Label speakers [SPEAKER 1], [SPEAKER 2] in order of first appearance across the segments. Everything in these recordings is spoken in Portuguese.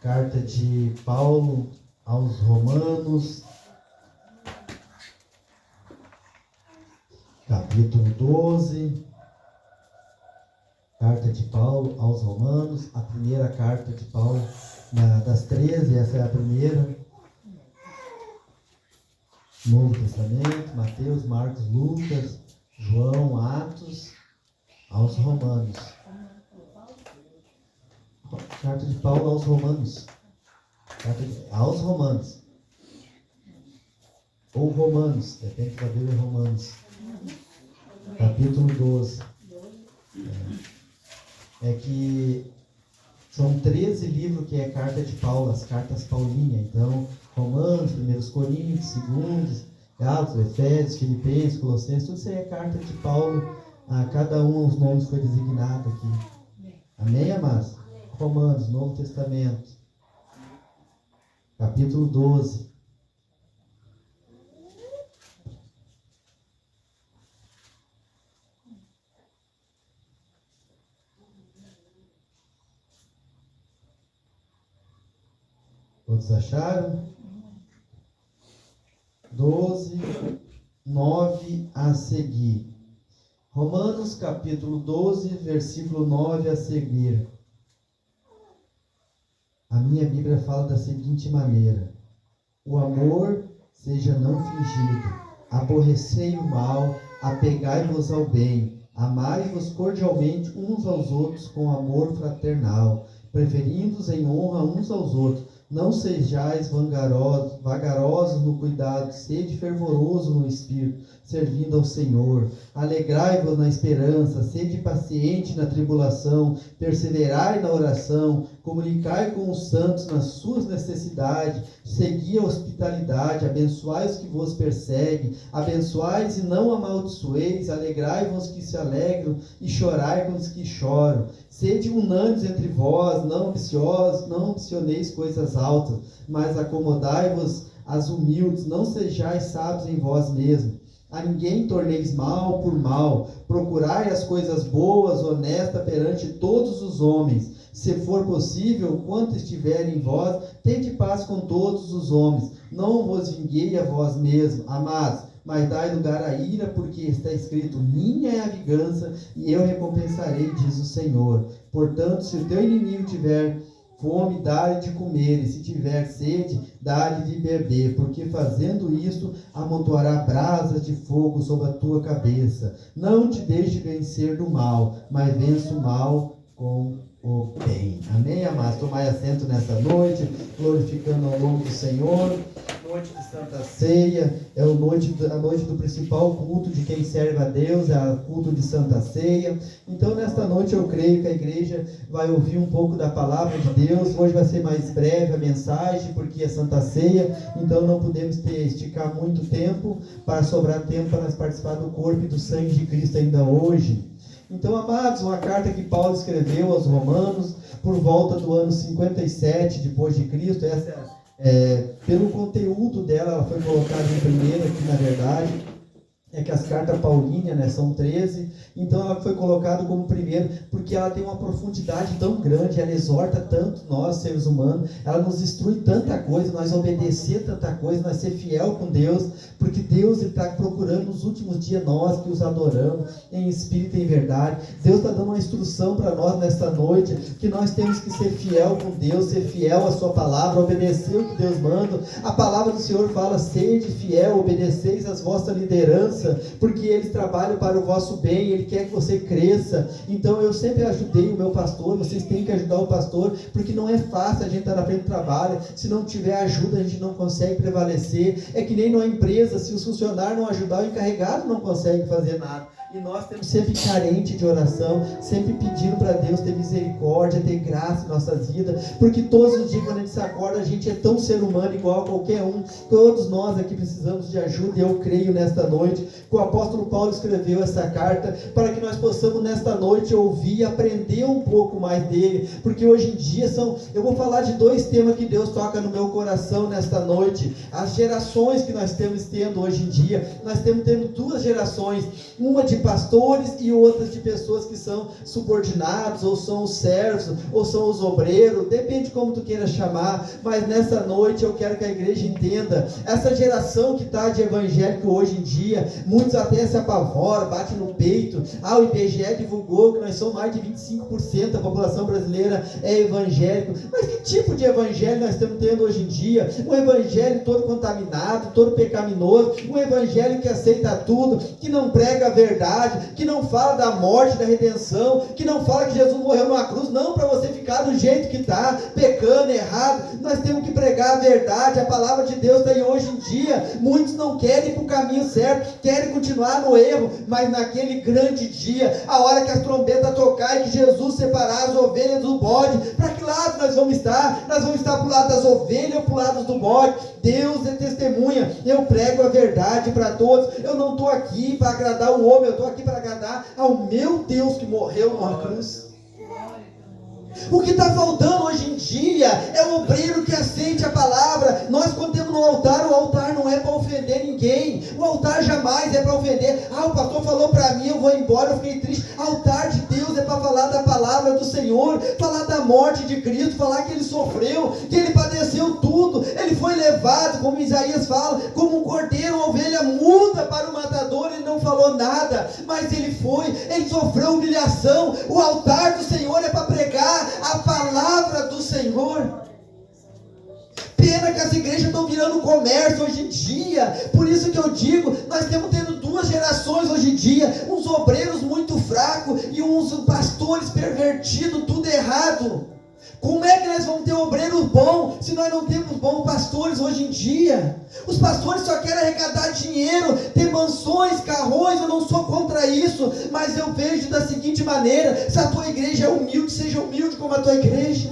[SPEAKER 1] Carta de Paulo aos Romanos, capítulo 12. Carta de Paulo aos Romanos, a primeira carta de Paulo das 13, essa é a primeira. Novo Testamento, Mateus, Marcos, Lucas, João, Atos, aos Romanos. Carta de Paulo aos Romanos. Aos Romanos. Ou Romanos, depende da Bíblia, Romanos. Capítulo 12. É que são 13 livros que é carta de Paulo, as cartas paulinhas. Então, Romanos, 1 Coríntios, 2 Gálatas, Efésios, Filipenses, Colossenses, tudo isso aí é carta de Paulo. A cada um os nomes foi designado aqui. Amém, amados? Romanos, Novo Testamento, capítulo 12. Todos acharam? 12, 9 a seguir. Romanos capítulo 12, versículo 9 a seguir. A minha Bíblia fala da seguinte maneira: o amor seja não fingido, aborrecei o mal, apegai-vos ao bem, amai-vos cordialmente uns aos outros com amor fraternal, preferindo-os em honra uns aos outros. Não sejais vagarosos no cuidado, sede fervoroso no espírito, servindo ao Senhor. Alegrai-vos na esperança, sede paciente na tribulação, perseverai na oração, comunicai com os santos nas suas necessidades, segui a hospitalidade, abençoai os que vos perseguem, abençoais e não amaldiçoeis, alegrai-vos que se alegram e chorai com os que choram. Sede unânimes entre vós, não ambiciosos, não ambicioneis coisas altas, mas acomodai-vos às humildes, não sejais sábios em vós mesmos. A ninguém torneis mal por mal, procurai as coisas boas, honestas perante todos os homens. Se for possível, quanto estiver em vós, tende paz com todos os homens. Não vos vinguei a vós mesmos, amados, mas dai lugar à ira, porque está escrito: minha é a vingança, e eu recompensarei, diz o Senhor. Portanto, se o teu inimigo tiver fome, dá-lhe de comer, e se tiver sede, dá-lhe de beber, porque fazendo isto, amontoará brasas de fogo sobre a tua cabeça. Não te deixe vencer do mal, mas vença o mal com o bem. Amém, amados? Tomai assento nessa noite, glorificando ao nome do Senhor. Noite de Santa Ceia, é a noite do principal culto de quem serve a Deus, é o culto de Santa Ceia. Então, nesta noite, eu creio que a igreja vai ouvir um pouco da palavra de Deus. Hoje vai ser mais breve a mensagem, porque é Santa Ceia, então não podemos esticar muito tempo, para sobrar tempo para nós participar do corpo e do sangue de Cristo ainda hoje. Então, amados, uma carta que Paulo escreveu aos Romanos, por volta do ano 57 depois de Cristo. Essa pelo conteúdo dela, ela foi colocada em primeiro aqui, na verdade, é que as cartas paulinhas, né, são 13, então ela foi colocada como primeiro, porque ela tem uma profundidade tão grande, ela exorta tanto nós, seres humanos, ela nos instrui tanta coisa, nós obedecer tanta coisa, nós ser fiel com Deus, porque Deus está procurando nos últimos dias nós que os adoramos, em espírito e em verdade. Deus está dando uma instrução para nós nesta noite, que nós temos que ser fiel com Deus, ser fiel à sua palavra, obedecer o que Deus manda. A palavra do Senhor fala: sede fiel, obedeceis às vossas lideranças, porque eles trabalham para o vosso bem, Ele quer que você cresça. Então eu sempre ajudei o meu pastor, vocês têm que ajudar o pastor, porque não é fácil a gente estar na frente do trabalho, se não tiver ajuda a gente não consegue prevalecer. É que nem numa empresa, se os funcionários não ajudar, o encarregado não consegue fazer nada. E nós temos sempre carente de oração, sempre pedindo para Deus ter misericórdia, ter graça em nossas vidas, porque todos os dias quando a gente se acorda, a gente é tão ser humano igual a qualquer um. Todos nós aqui precisamos de ajuda, e eu creio nesta noite que o apóstolo Paulo escreveu essa carta para que nós possamos nesta noite ouvir e aprender um pouco mais dele, porque hoje em dia eu vou falar de 2 temas que Deus toca no meu coração nesta noite. As gerações que nós temos tendo hoje em dia, nós temos tendo 2 gerações, uma de pastores e outras de pessoas que são subordinados, ou são os servos, ou são os obreiros, depende de como tu queira chamar, mas nessa noite eu quero que a igreja entenda, essa geração que está de evangélico hoje em dia, muitos até se apavoram, batem no peito. O IBGE divulgou que nós somos mais de 25% da população brasileira é evangélico. Mas que tipo de evangelho nós estamos tendo hoje em dia? Um evangelho todo contaminado, todo pecaminoso, um evangelho que aceita tudo, que não prega a verdade, que não fala da morte, da redenção, que não fala que Jesus morreu numa cruz, não para você ficar do jeito que está, pecando, errado. Nós temos que pregar a verdade, a palavra de Deus está aí hoje em dia. Muitos não querem ir para o caminho certo, querem continuar no erro, mas naquele grande dia, a hora que as trombetas tocar e que Jesus separar as ovelhas do bode, para que lado nós vamos estar? Nós vamos estar para o lado das ovelhas ou para o lado do bode? Deus é testemunha, eu prego a verdade para todos. Eu não estou aqui para agradar o homem, eu estou aqui para agradar ao meu Deus que morreu numa cruz. O que está faltando hoje em dia é o obreiro que aceite a palavra. Nós, quando temos no altar, o altar não é para ofender ninguém. O altar jamais é para ofender. O pastor falou para mim, eu vou embora, eu fiquei triste. Altar de Deus é para falar da palavra do Senhor, falar da morte de Cristo, falar que Ele sofreu, que Ele padeceu tudo. Ele foi levado, como Isaías fala, como um cordeiro, uma ovelha muda para o matador. Ele não falou nada, mas Ele sofreu humilhação. O altar do Senhor é para pregar a palavra do Senhor. Pena que as igrejas estão virando comércio hoje em dia. Por isso que eu digo, nós estamos tendo 2 gerações hoje em dia, uns obreiros muito fracos e uns pastores pervertidos, tudo errado. Como é que nós vamos ter obreiros bons se nós não temos bons pastores hoje em dia? Os pastores só querem arrecadar dinheiro, ter mansões, carrões. Eu não sou contra isso, mas eu vejo da seguinte maneira: se a tua igreja é humilde, seja humilde como a tua igreja.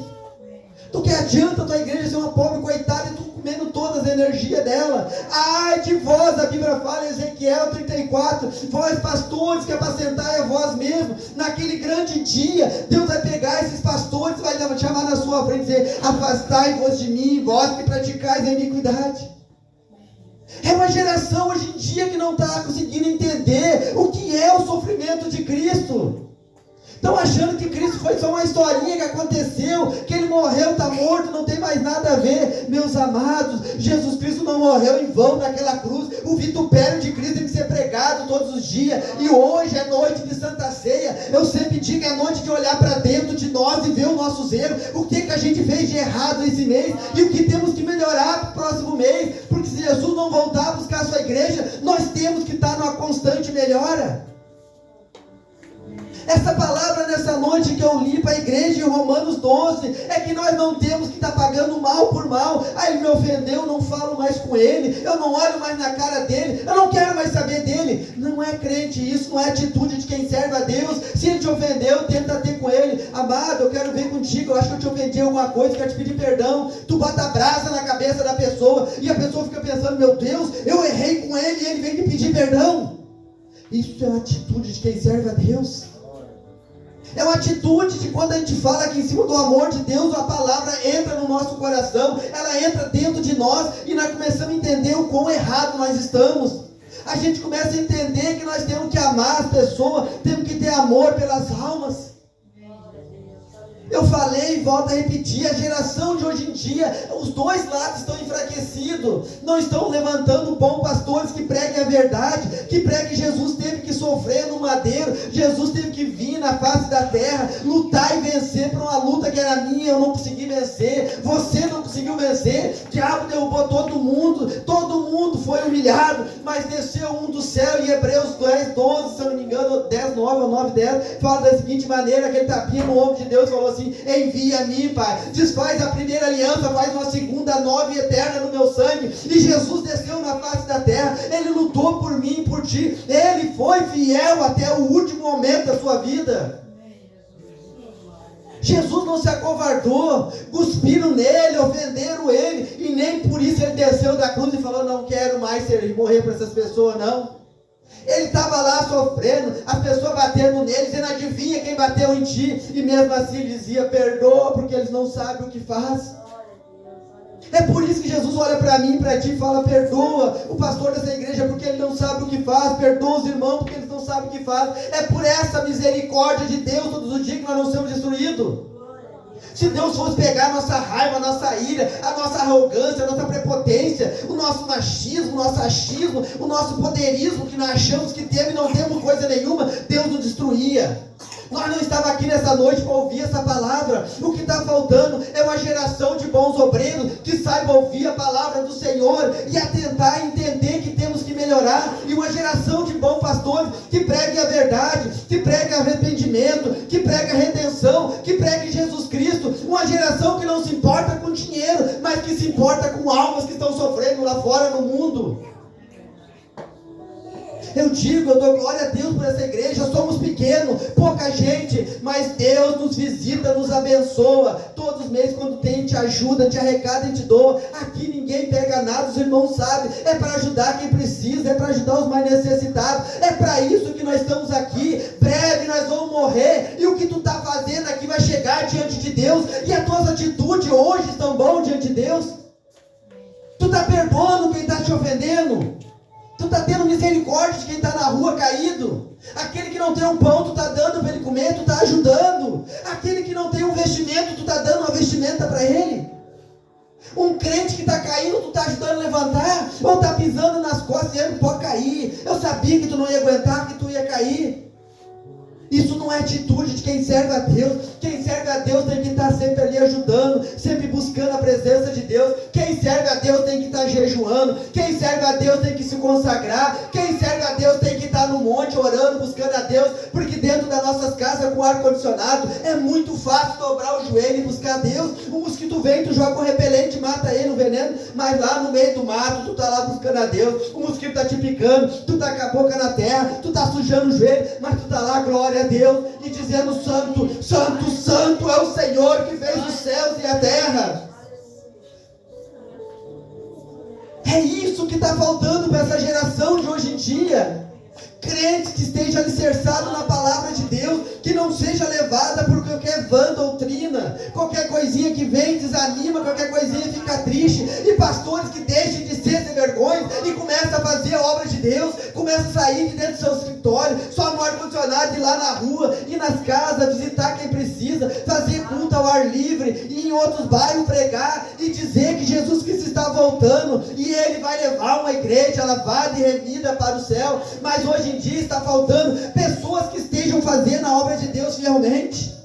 [SPEAKER 1] Do que adianta a tua igreja ser uma pobre coitada e tu comendo todas as energias dela? Ai de vós, a Bíblia fala em Ezequiel 34, vós pastores que apacentai a vós mesmo. Naquele grande dia, Deus vai pegar esses pastores, vai chamar na sua frente e dizer: afastai-vos de mim, vós que praticais a iniquidade. É uma geração hoje em dia que não está conseguindo entender o que é o sofrimento de Cristo. Estão achando que Cristo foi só uma historinha que aconteceu, que Ele morreu, está morto, não tem mais nada a ver. Meus amados, Jesus Cristo não morreu em vão naquela cruz. O vitupério de Cristo tem que ser pregado todos os dias. E hoje é noite de Santa Ceia. Eu sempre digo, é noite de olhar para dentro de nós e ver os nossos erros. O que a gente fez de errado esse mês e o que temos que melhorar para o próximo mês. Porque se Jesus não voltar a buscar a sua igreja, nós temos que estar numa constante melhora. Essa palavra nessa noite que eu li para a igreja em Romanos 12, é que nós não temos que estar pagando mal por mal. Ele me ofendeu, eu não falo mais com ele, eu não olho mais na cara dele, eu não quero mais saber dele. Não é crente isso, não é atitude de quem serve a Deus. Se ele te ofendeu, tenta ter com ele: amado, eu quero ver contigo, eu acho que eu te ofendi em alguma coisa, quero te pedir perdão. Tu bota a brasa na cabeça da pessoa e a pessoa fica pensando: meu Deus, eu errei com ele e ele vem me pedir perdão. Isso é uma atitude de quem serve a Deus. É uma atitude de quando a gente fala aqui em cima do amor de Deus, a palavra entra no nosso coração, ela entra dentro de nós e nós começamos a entender o quão errado nós estamos. A gente começa a entender que nós temos que amar as pessoas, temos que ter amor pelas almas. Eu falei e volto a repetir, a geração de hoje em dia, os 2 lados estão enfraquecidos, não estão levantando bons pastores que preguem a verdade, que preguem que Jesus teve que sofrer no madeiro, Jesus teve que vir na face da terra, lutar e vencer para uma luta que era minha, eu não consegui vencer, você não conseguiu vencer, o diabo derrubou todo mundo foi humilhado, mas desceu um do céu. E Hebreus 10, 12, se eu não me engano, 10, 9 ou 9, 10, fala da seguinte maneira, aquele tapinha no ombro de Deus falou assim: envia a mim, Pai, desfaz a primeira aliança, faz uma segunda nova e eterna no meu sangue. E Jesus desceu na face da terra, Ele lutou por mim e por ti, Ele foi fiel até o último momento da sua vida. Jesus não se acovardou, cuspiram nele, ofenderam ele, e nem por isso ele desceu da cruz e falou: não quero mais morrer para essas pessoas, não. Ele estava lá sofrendo, as pessoas batendo nele, dizendo: adivinha quem bateu em ti? E mesmo assim ele dizia: perdoa, porque eles não sabem o que faz. É por isso que Jesus olha para mim e para ti e fala: perdoa o pastor dessa igreja, porque ele não sabe o que faz. Perdoa os irmãos, porque eles não sabem o que faz. É por essa misericórdia de Deus todos os dias que nós não somos destruídos. Se Deus fosse pegar a nossa raiva, a nossa ira, a nossa arrogância, a nossa prepotência, o nosso machismo, o nosso achismo, o nosso poderismo que nós achamos que temos e não temos coisa nenhuma, Deus nos destruía. Nós não estávamos aqui nessa noite para ouvir essa palavra. O que está faltando é uma geração de bons obreiros que saiba ouvir a palavra do Senhor e atentar e entender que temos que melhorar. E uma geração de bons pastores que preguem a verdade, que preguem arrependimento, que preguem a redenção, que preguem Jesus Cristo. Uma geração que não se importa com dinheiro, mas que se importa com almas que estão sofrendo lá fora no mundo. Eu dou glória a Deus por essa igreja. Somos pequenos, pouca gente, mas Deus nos visita, nos abençoa. Todos os meses, quando tem, te ajuda, te arrecada e te doa. Aqui ninguém pega nada, os irmãos sabem. É para ajudar quem precisa, é para ajudar os mais necessitados. É para isso que nós estamos aqui. Breve nós vamos morrer, e o que tu está fazendo aqui vai chegar diante de Deus. E as tuas atitudes hoje estão boas diante de Deus? Tu está perdoando quem está te ofendendo? Tu está tendo misericórdia de quem está na rua caído? Aquele que não tem um pão, tu está dando para ele comer, tu está ajudando. Aquele que não tem um vestimento, tu está dando uma vestimenta para ele. Um crente que está caindo, tu está ajudando a levantar? Ou está pisando nas costas e ele pode cair? Eu sabia que tu não ia aguentar, que tu ia cair. Isso não é atitude de quem serve a Deus. Quem serve a Deus tem que estar sempre ali ajudando, sempre buscando a presença de Deus. Quem serve a Deus tem que estar jejuando. Quem serve a Deus tem que se consagrar. Quem serve a Deus tem que estar no monte orando, buscando a Deus. Porque dentro das nossas casas com ar-condicionado é muito fácil dobrar o joelho e buscar a Deus. O mosquito vem, tu joga um repelente, mata ele, um veneno. Mas lá no meio do mato, tu está lá buscando a Deus. O mosquito está te picando, tu está com a boca na terra, tu está sujando o joelho, mas tu está lá, glória a Deus, e dizendo: santo, santo, santo é o Senhor que fez os céus e a terra. É isso que está faltando para essa geração de hoje em dia. Crentes que estejam alicerçados na palavra de Deus, que não seja levada por qualquer vã doutrina, qualquer coisinha que vem desanima, qualquer coisinha fica triste, e pastores que deixem de ser sem vergonha e começam a fazer a obra de Deus, começam a sair de dentro do seu escritório, só no ar-condicionado, ir lá na rua, ir nas casas, visitar quem precisa, fazer culto ao ar livre, ir em outros bairros pregar e dizer que Jesus Cristo está voltando e Ele vai levar uma igreja lavada e remida para o céu. Mas hoje em dia está faltando pessoas que estejam fazendo a obra de Deus fielmente.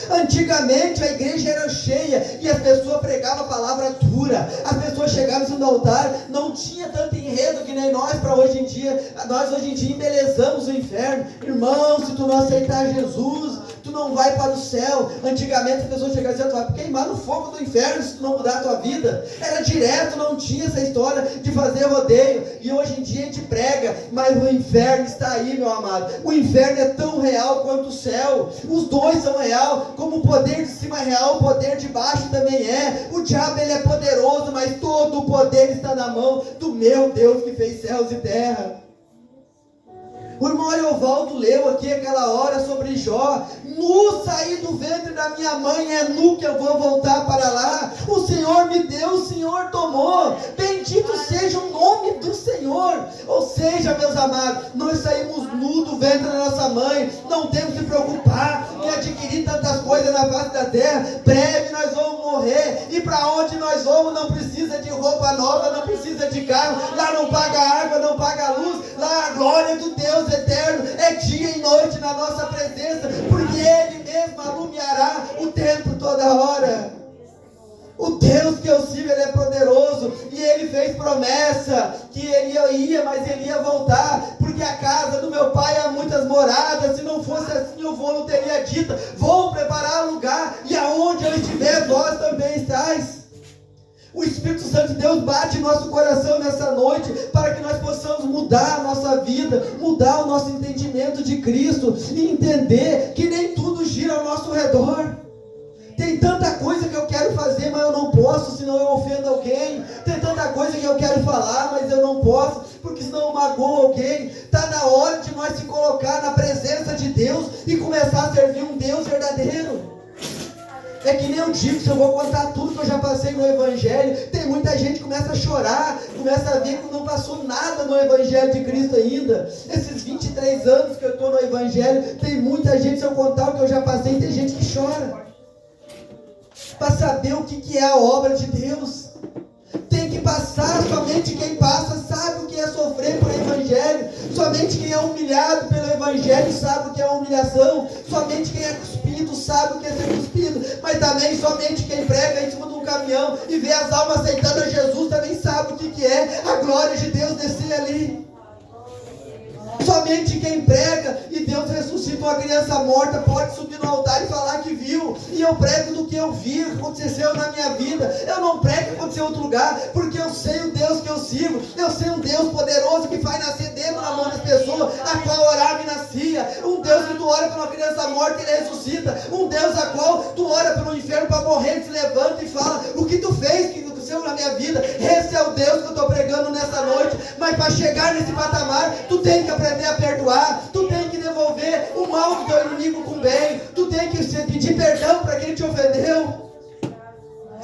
[SPEAKER 1] Antigamente a igreja era cheia e as pessoas pregavam a palavra dura, as pessoas chegavam no altar, não tinha tanto enredo que nem nós para hoje em dia. Nós hoje em dia embelezamos o inferno. Irmão, se tu não aceitar Jesus, tu não vai para o céu. Antigamente as pessoas chegavam dizendo: tu vai queimar no fogo do inferno se tu não mudar a tua vida. Era direto, não tinha essa história de fazer rodeio. E hoje em dia a gente prega, mas o inferno está aí, meu amado. O inferno é tão real quanto o céu. Os dois são real. Como o poder de cima é real, o poder de baixo também é. O diabo, ele é poderoso, mas todo o poder está na mão do meu Deus que fez céus e terra. O irmão Ariovaldo leu aqui aquela hora sobre Jó: nu saí do ventre da minha mãe, é nu que eu vou voltar para lá. O Senhor me deu, o Senhor tomou. Bendito seja o nome do Senhor. Ou seja, meus amados, nós saímos nu do ventre da nossa mãe. Não temos que se preocupar em adquirir tantas coisas na face da terra. Breve nós vamos morrer. E para onde nós vamos não precisa de roupa nova, não precisa de carro. Lá não paga água, não paga luz. Lá a glória do Deus eterno é dia e noite na nossa presença, porque Ele mesmo alumiará o tempo toda hora. O Deus que eu sirvo, Ele é poderoso, e Ele fez promessa que Ele ia, mas Ele ia voltar, porque a casa do meu Pai há muitas moradas. Se não fosse assim, eu não teria dito: vou preparar lugar, e aonde eu estiver, vós também estáis. O Espírito Santo de Deus bate em nosso coração nessa noite, para que nós possamos mudar a nossa vida, mudar o nosso entendimento de Cristo, e entender que nem tudo gira ao nosso redor. Tem tanta coisa que eu quero fazer fazer, mas eu não posso, senão eu ofendo alguém. Tem tanta coisa que eu quero falar, mas eu não posso, porque senão eu magoo alguém. Está na hora de nós se colocar na presença de Deus e começar a servir um Deus verdadeiro. É que nem eu digo, se eu vou contar tudo que eu já passei no Evangelho, tem muita gente que começa a chorar, começa a ver que não passou nada no Evangelho de Cristo ainda. Esses 23 anos que eu estou no Evangelho, tem muita gente, se eu contar o que eu já passei, tem gente que chora. Para saber o que é a obra de Deus. Tem que passar, somente quem passa sabe o que é sofrer por Evangelho. Somente quem é humilhado pelo Evangelho sabe o que é humilhação. Somente quem é cuspido sabe o que é ser cuspido. Mas também somente quem prega em cima de um caminhão e vê as almas aceitando a Jesus também sabe o que é a glória de Deus descer ali. Somente quem prega e Deus ressuscita uma criança morta pode subir no altar e falar que viu. E eu prego do que eu vi, que aconteceu na minha vida. Eu não prego que aconteceu em outro lugar, porque eu sei o Deus que eu sirvo. Eu sei um Deus poderoso que faz nascer dentro da mão das pessoas, a qual orava e nascia. Um Deus que tu ora por uma criança morta e ele ressuscita. Um Deus a qual tu ora pelo inferno para morrer, ele se levanta e fala o que tu fez, que aconteceu na minha vida. Esse é o Deus que eu estou pregando nessa noite. Mas para chegar nesse patamar, tu tem que aprender a perdoar, tu tem que devolver o mal do teu inimigo com bem, tu tem que pedir perdão para quem te ofendeu.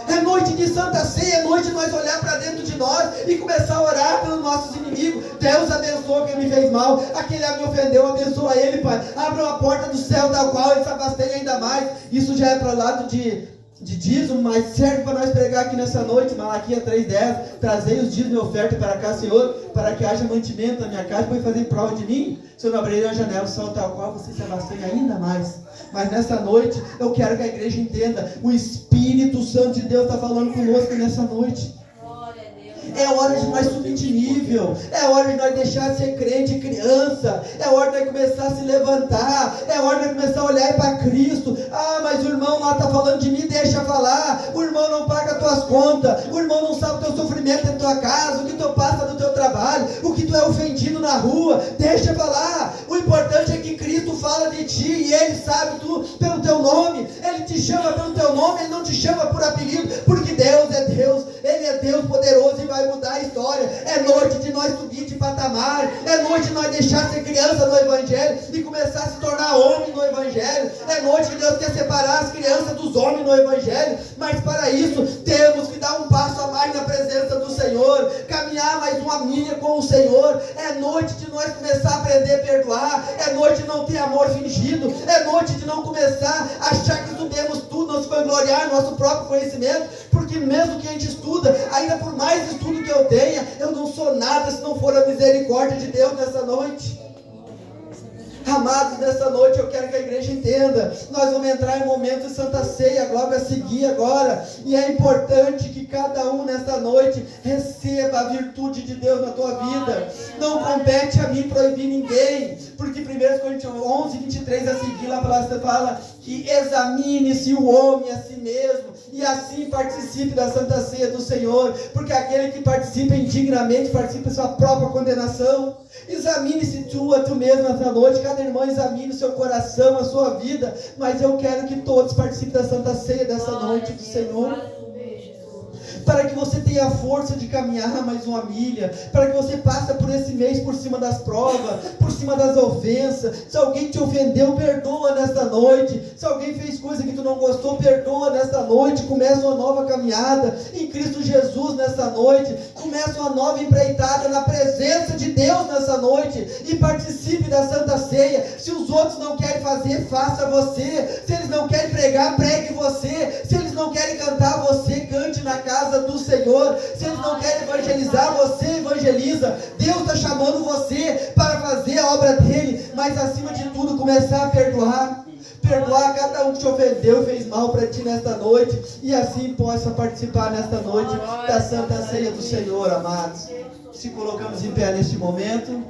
[SPEAKER 1] É noite de Santa Ceia, é noite de nós olhar para dentro de nós e começar a orar pelos nossos inimigos. Deus abençoa quem me fez mal, aquele que me ofendeu, abençoa ele, Pai. Abre uma porta do céu da qual ele se abasteia ainda mais. Isso já é para o lado de dízimo, mas serve para nós pregar aqui nessa noite. Malaquias 3:10, trazei os dízimos e oferta para cá, Senhor, para que haja mantimento na minha casa, para fazer prova de mim. Se eu não abrir a janela, o sol tal qual você se abasteia ainda mais. Mas nessa noite, eu quero que a igreja entenda, o Espírito Santo de Deus está falando conosco nessa noite. É hora de nós subir de nível. É hora de nós deixar de ser crente criança. É hora de nós começar a se levantar. É hora de nós começar a olhar para Cristo. Ah, mas o irmão lá está falando de mim, deixa falar. O irmão não paga as tuas contas. O irmão não sabe o teu sofrimento da tua casa, o que tu passa do teu trabalho, o que tu é ofendido na rua. Deixa falar. O importante é que Cristo fala de ti e Ele sabe tu pelo teu nome. Ele te chama pelo teu nome, Ele não te chama por apelido, porque Deus é Deus. Ele é Deus poderoso e vai mudar a história. É noite de nós subir de patamar. É noite de nós deixar de ser criança no Evangelho e começar a se tornar homem no Evangelho. É noite que Deus quer separar as crianças dos homens no Evangelho. Mas para isso temos que dar um passo a mais na presença do Senhor, caminhar mais uma milha com o Senhor. É noite de nós começar a aprender a perdoar. É noite de não ter amor fingido. É noite de não começar a achar que estudemos tudo, não se vangloriar nosso próprio conhecimento, porque mesmo que a gente estuda, ainda por mais estudo que eu tenha, eu não sou nada se não for a misericórdia de Deus nessa noite. Amados, nessa noite eu quero que a igreja entenda, nós vamos entrar em um momento de Santa Ceia, logo a seguir agora, e é importante que cada um nessa noite receba a virtude de Deus na tua vida. Não compete a mim proibir ninguém, porque 1 Coríntios 11:23 a seguir, lá a palavra fala que examine-se o homem a si mesmo, e assim participe da Santa Ceia do Senhor, porque aquele que participa indignamente participa da sua própria condenação. Examine-se tu a tu mesmo nessa noite, cada irmão examine o seu coração, a sua vida, mas eu quero que todos participem da Santa Ceia dessa noite do Senhor, para que você tenha a força de caminhar mais uma milha, para que você passe por esse mês por cima das provas, por cima das ofensas. Se alguém te ofendeu, perdoa nesta noite. Se alguém fez coisa que tu não gostou, perdoa nesta noite. Começa uma nova caminhada em Cristo Jesus nessa noite. Começa uma nova empreitada na presença de Deus nessa noite, e participe da Santa Ceia. Se os outros não querem fazer, faça você. Se eles não querem pregar, pregue você. Se eles não querem cantar, você cante na casa do Senhor. Se eles não querem evangelizar, você evangeliza. Deus está chamando você para fazer a obra dele, mas acima de tudo começar a perdoar cada um que te ofendeu e fez mal para ti nesta noite, e assim possa participar nesta noite da Santa Ceia do Senhor. Amados, se colocamos em pé neste momento.